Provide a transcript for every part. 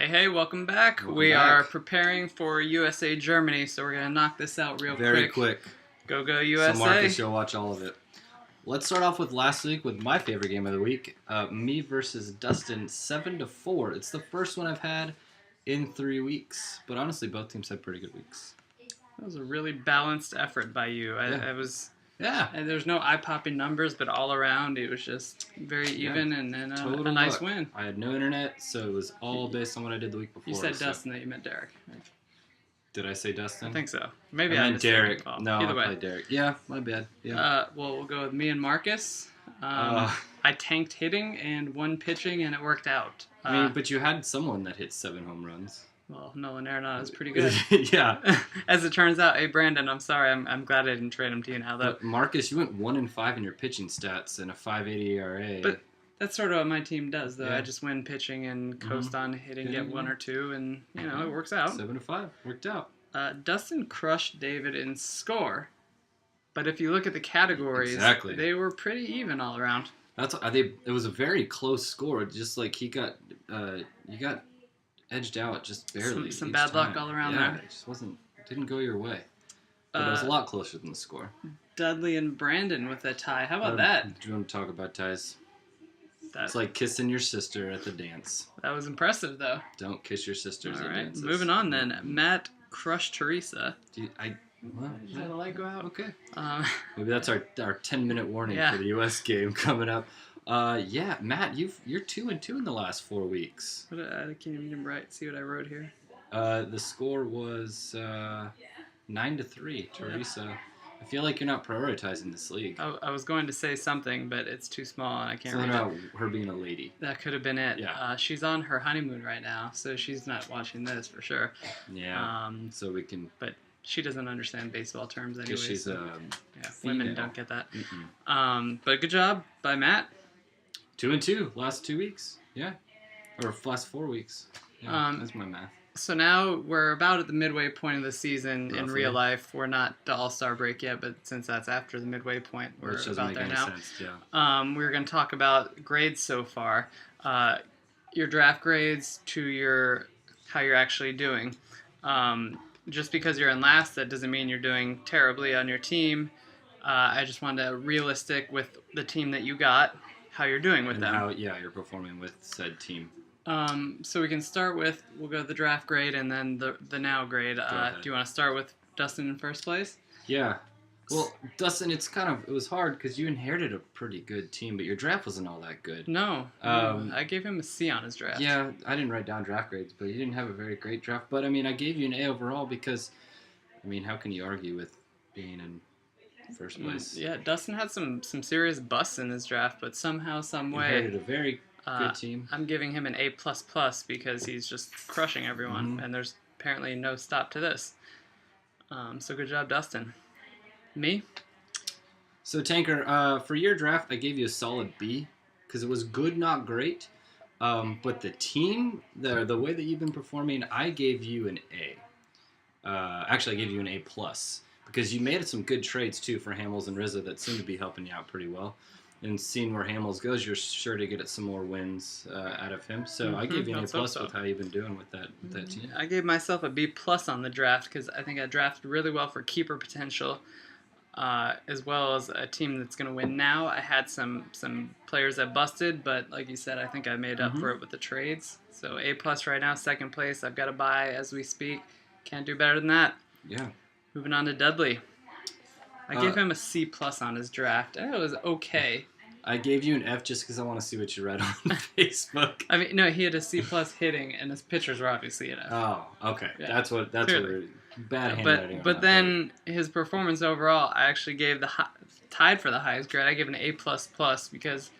Hey, welcome back. We are preparing for USA Germany, so we're going to knock this out real Very quick. Go USA. So Marcus, you'll watch all of it. Let's start off with last week with my favorite game of the week. Me versus Dustin, 7-4. It's the first one I've had in 3 weeks. But honestly, both teams had pretty good weeks. That was a really balanced effort by you. I was... Yeah. And there's no eye-popping numbers, but all around it was just very even and a nice win. I had no internet, so it was all based on what I did the week before. You said Dustin, that you meant Derek. Did I say Dustin? I think so. Maybe I meant Derek. Well, no, either way. I played Derek. Yeah, my bad. Yeah. Well, we'll go with me and Marcus. I tanked hitting and won pitching, and it worked out. I mean, but you had someone that hit 7 home runs. Well, Nolan Arenado is pretty good. Yeah. As it turns out, hey, Brandon, I'm sorry. I'm glad I didn't trade him to you now, though. But Marcus, you went 1-5 in your pitching stats and a 5.80 ERA. But that's sort of what my team does, though. Yeah. I just win pitching and coast on hitting, get 1 or 2, and, it works out. 7-5. Worked out. Dustin crushed David in score. But if you look at the categories, they were pretty even all around. It was a very close score. Just like he got, you got edged out just barely. Some bad luck all around there. It just didn't go your way. But it was a lot closer than the score. Dudley and Brandon with a tie. How about that? Do you want to talk about ties? It's like kissing your sister at the dance. That was impressive, though. Don't kiss your sisters at dances. Moving on then. Matt crushed Teresa. Did the light go out? Okay. Maybe that's our 10-minute warning for the U.S. game coming up. Matt, you're 2-2 in the last 4 weeks. I can't even see what I wrote here. The score was 9-3. Teresa. I feel like you're not prioritizing this league. I was going to say something, but it's too small and I can't read about her being a lady. That could have been it. Yeah. She's on her honeymoon right now, so she's not watching this for sure. Yeah. So we can. But she doesn't understand baseball terms anyway. She's women don't get that. But good job by Matt. 2-2 last 2 weeks. Yeah. Or last 4 weeks. Yeah, that's my math. So now we're about at the midway point of the season. Roughly. In real life. We're not the All-Star break yet, but since that's after the midway point, we're about there now. Sense, yeah. We're going to talk about grades so far. Your draft grades to how you're actually doing. Just because you're in last, that doesn't mean you're doing terribly on your team. I just wanted to realistic with the team that you got, how you're doing with them. How you're performing with said team. So we can start with, we'll go to the draft grade and then the now grade. Do you want to start with Dustin in first place? Yeah. Well, Dustin, it was hard because you inherited a pretty good team, but your draft wasn't all that good. No. I gave him a C on his draft. Yeah, I didn't write down draft grades, but you didn't have a very great draft. But, I mean, I gave you an A overall because, how can you argue with being in first place? Yeah, Dustin had some serious busts in his draft, but somehow, some way... Inherited a very good team. I'm giving him an A++ because he's just crushing everyone, and there's apparently no stop to this. So good job, Dustin. Me? So, Tanker, for your draft, I gave you a solid B because it was good, not great. But the team, the way that you've been performing, I gave you an A. Actually, I gave you an A+. Because you made some good trades, too, for Hamels and Rizzo that seem to be helping you out pretty well. And seeing where Hamels goes, you're sure to get some more wins out of him. So I gave you an A+ with how you've been doing with that team. I gave myself a B+ on the draft because I think I drafted really well for keeper potential, as well as a team that's going to win now. I had some players that busted, but like you said, I think I made up for it with the trades. So A+ right now, second place. I've got a bye as we speak. Can't do better than that. Yeah. Moving on to Dudley. I gave him a C+ on his draft. It was okay. I gave you an F just because I want to see what you read on Facebook. I mean, no, he had a C+ hitting, and his pitchers were obviously an F. Oh, okay. Yeah, that's what bad handwriting. But then his performance overall, I actually gave tied for the highest grade. I gave an A++ because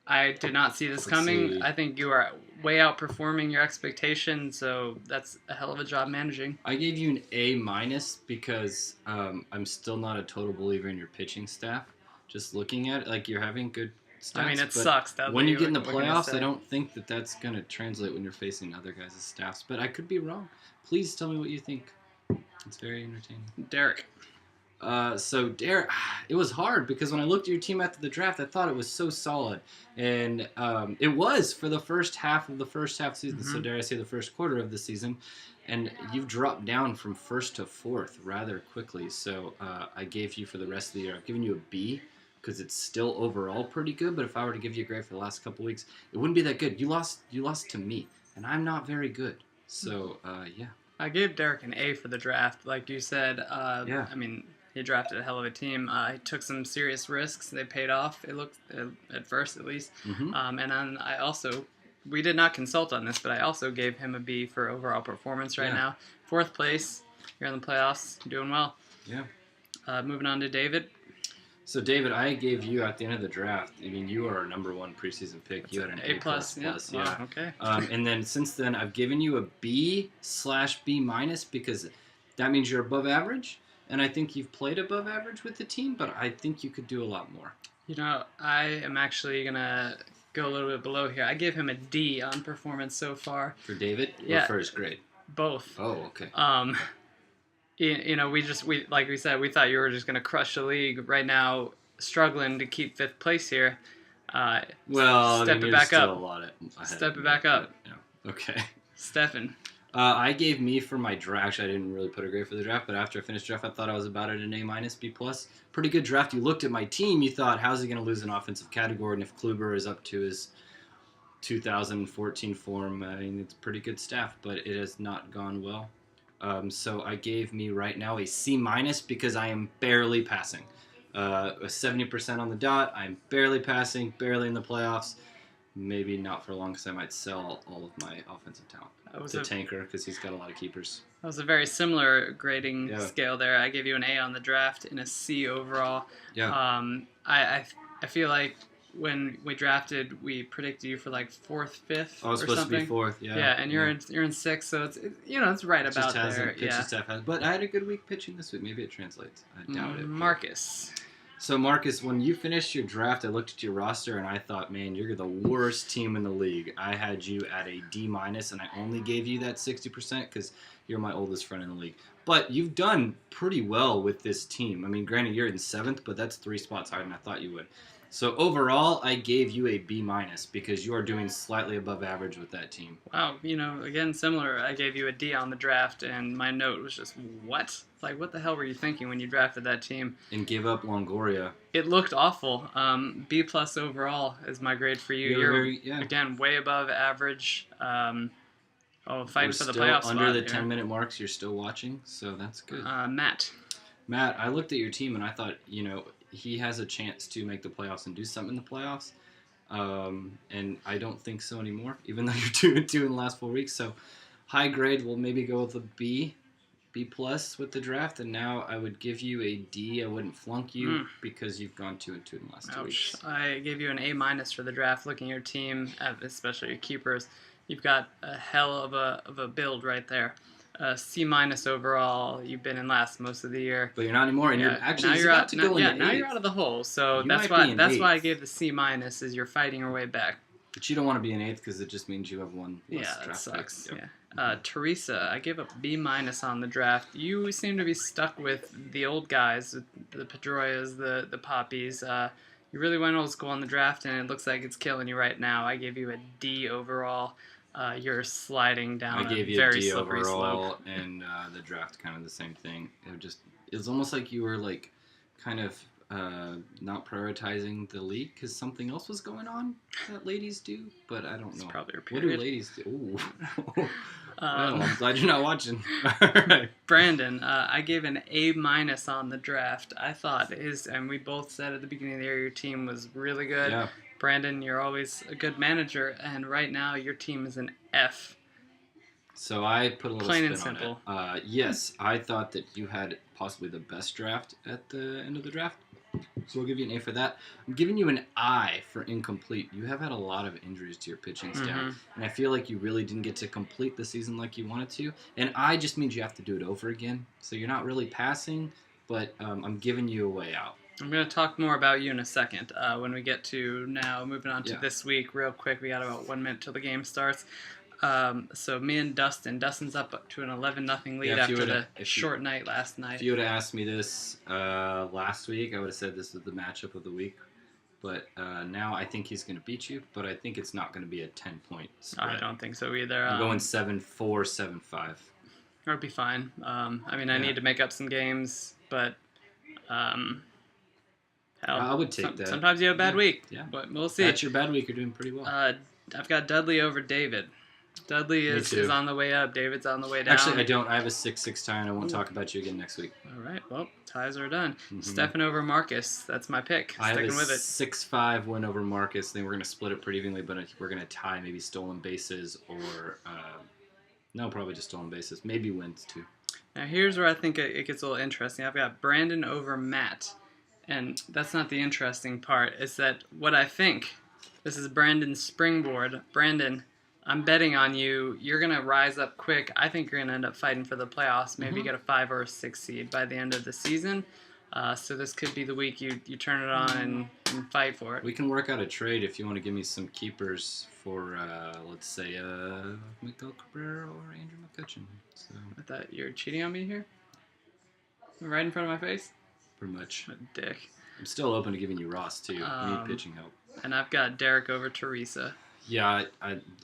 I did not see this coming. I think you are way outperforming your expectations, so that's a hell of a job managing. I gave you an A- because I'm still not a total believer in your pitching staff. Just looking at it, you're having good stats. I mean, it sucks. When you get in the playoffs, I don't think that's going to translate when you're facing other guys' staffs. But I could be wrong. Please tell me what you think. It's very entertaining. Derek. So Derek, it was hard because when I looked at your team after the draft, I thought it was so solid, and it was for the first half of the season. So dare I say the first quarter of the season, and you've dropped down from first to fourth rather quickly. So I gave you for the rest of the year. I've given you a B because it's still overall pretty good. But if I were to give you a grade for the last couple weeks, it wouldn't be that good. You lost to me, and I'm not very good. So yeah. I gave Derek an A for the draft, like you said. Yeah. I mean, he drafted a hell of a team. He took some serious risks. They paid off. It looked at first, at least. Mm-hmm. And then we did not consult on this, but I also gave him a B for overall performance right now. 4th place. You're in the playoffs. Doing well. Yeah. Moving on to David. So, David, I gave you at the end of the draft. I mean, you are our number 1 preseason pick. That's you had an A+. Yeah. Wow, okay. And then since then, I've given you a B/B- because that means you're above average. And I think you've played above average with the team, but I think you could do a lot more. You know, I am actually going to go a little bit below here. I gave him a D on performance so far. For David? Yeah. Or for his grade? Both. Oh, okay. You know, we like we said, we thought you were just going to crush the league. Right now, struggling to keep 5th place here. Well, step it back up. Step it back up. Yeah. Okay. Stefan. I gave me for my draft. Actually, I didn't really put a grade for the draft, but after I finished draft, I thought I was about at an A-, B+. Pretty good draft. You looked at my team, you thought, how's he going to lose an offensive category? And if Kluber is up to his 2014 form, I mean, it's pretty good staff, but it has not gone well. So I gave me right now a C- because I am barely passing. A 70% on the dot. I'm barely passing, barely in the playoffs. Maybe not for long because I might sell all of my offensive talent to Tanker because he's got a lot of keepers. That was a very similar grading scale there. I gave you an A on the draft and a C overall. Yeah. I feel like when we drafted, we predicted you for like 4th, 5th, I was supposed to be 4th. Yeah. Yeah, and you're in 6th, so it's right about there. Yeah. But I had a good week pitching this week. Maybe it translates. I doubt it. Marcus. So, Marcus, when you finished your draft, I looked at your roster and I thought, man, you're the worst team in the league. I had you at a D-, and I only gave you that 60% because you're my oldest friend in the league. But you've done pretty well with this team. I mean, granted, you're in 7th, but that's 3 spots higher than I thought you would. So, overall, I gave you a B- because you are doing slightly above average with that team. Wow, again, similar. I gave you a D on the draft, and my note was just, what? Like, what the hell were you thinking when you drafted that team? And give up Longoria. It looked awful. B+ overall is my grade for you. You're again, way above average. Fighting for the playoff spot. Under the 10-minute marks, you're still watching, so that's good. Matt, I looked at your team, and I thought, he has a chance to make the playoffs and do something in the playoffs. And I don't think so anymore, even though you're 2-2 in the last 4 weeks. So high grade, we'll maybe go with a B+ with the draft. And now I would give you a D. I wouldn't flunk you because you've gone 2-2 in the last 2 weeks. I gave you an A- for the draft. Looking at your team, especially your keepers, you've got a hell of a build right there. C- overall. You've been in last most of the year, but you're not anymore. And you're actually now you're out. Now you're you're out of the hole. So that's why I gave the C-, is you're fighting your way back. But you don't want to be an 8th because it just means you have one less draft. That sucks. Yep. Yeah. Teresa, I gave a B- on the draft. You seem to be stuck with the old guys, the Pedroias, the Poppies. You really went old school on the draft, and it looks like it's killing you right now. I gave you a D overall. You're sliding down a very slippery slope. And the draft kind of the same thing. It was almost like you were like kind of not prioritizing the league because something else was going on that ladies do, but I don't know. It's probably your period. What do ladies do? Ooh. Well, I'm glad you're not watching. All right. Brandon, I gave an A- on the draft. I thought and we both said at the beginning of the year your team was really good. Yeah. Brandon, you're always a good manager, and right now your team is an F. So I put a little plain spin and simple. On it. Yes, I thought that you had possibly the best draft at the end of the draft. So I'll give you an A for that. I'm giving you an I for incomplete. You have had a lot of injuries to your pitching staff, and I feel like you really didn't get to complete the season like you wanted to. And I just means you have to do it over again. So you're not really passing, but I'm giving you a way out. I'm going to talk more about you in a second when we get to now moving on to this week real quick. We got about 1 minute till the game starts. So me and Dustin's up to an 11-0 lead Yeah, if you after would've- the if you- short night last If night. you would have asked me this last week, I would have said this was the matchup of the week. But now I think he's going to beat you, but I think it's not going to be a 10-point spread. I don't think so either. I'm going 7-4, 7-5. It'll be fine. I mean, I Yeah. need to make up some games, but hell, I would take that. Sometimes you have a bad Yeah. week, Yeah. but we'll see. That's your bad week. You're doing pretty well. I've got Dudley over David. Dudley is too. on the way up. David's on the way down. Actually, I don't. I have a 6-6 tie, and I won't talk about you again next week. All right. Well, ties are done. Mhm. Stefan over Marcus. That's my pick. I have Sticking a with it. 6-5 win over Marcus. Then we're going to split it pretty evenly, but we're going to tie maybe stolen bases or no, probably just stolen bases. Maybe wins too. Now here's where I think it gets a little interesting. I've got Brandon over Matt, and that's not the interesting part. It's that what I think. This is Brandon's springboard. Brandon, I'm betting on you. You're gonna rise up quick. I think you're gonna end up fighting for the playoffs. Maybe get a 5 or a 6 seed by the end of the season. So this could be the week you turn it on and fight for it. We can work out a trade if you want to give me some keepers for, let's say, Miguel Cabrera or Andrew McCutcheon. So I thought you were cheating on me here. Right in front of my face. pretty much. What a dick. I'm still open to giving you Ross too. You Um, need pitching help. And I've got Derek over Teresa. Yeah,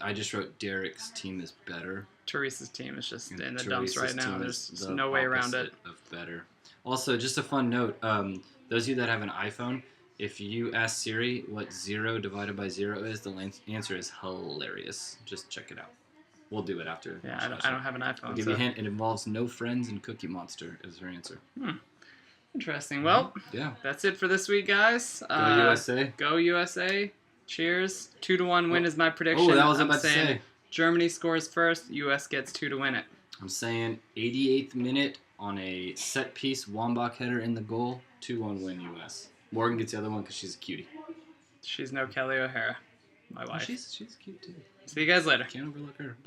I just wrote Derek's team is better. Teresa's team is just And in the dumps Teresa's right now. team There's is the no way around it. opposite of better. Also, just a fun note: those of you that have an iPhone, if you ask Siri what 0 divided by 0 is, the answer is hilarious. Just check it out. We'll do it after. Yeah, I don't have an iPhone. I'll give so. you a hint. It involves no friends and Cookie Monster is her answer. Interesting. Well, Yeah. that's it for this week, guys. Go USA. Go USA. Cheers. 2-1 win is my prediction. Oh, that was I'm about to saying say. Germany scores first. US gets 2 to win it. I'm saying 88th minute on a set piece, Wambach header in the goal, 2-1 win US. Morgan gets the other one because she's a cutie. She's no Kelly O'Hara, my wife. She's cute too. See you guys later. Can't overlook her.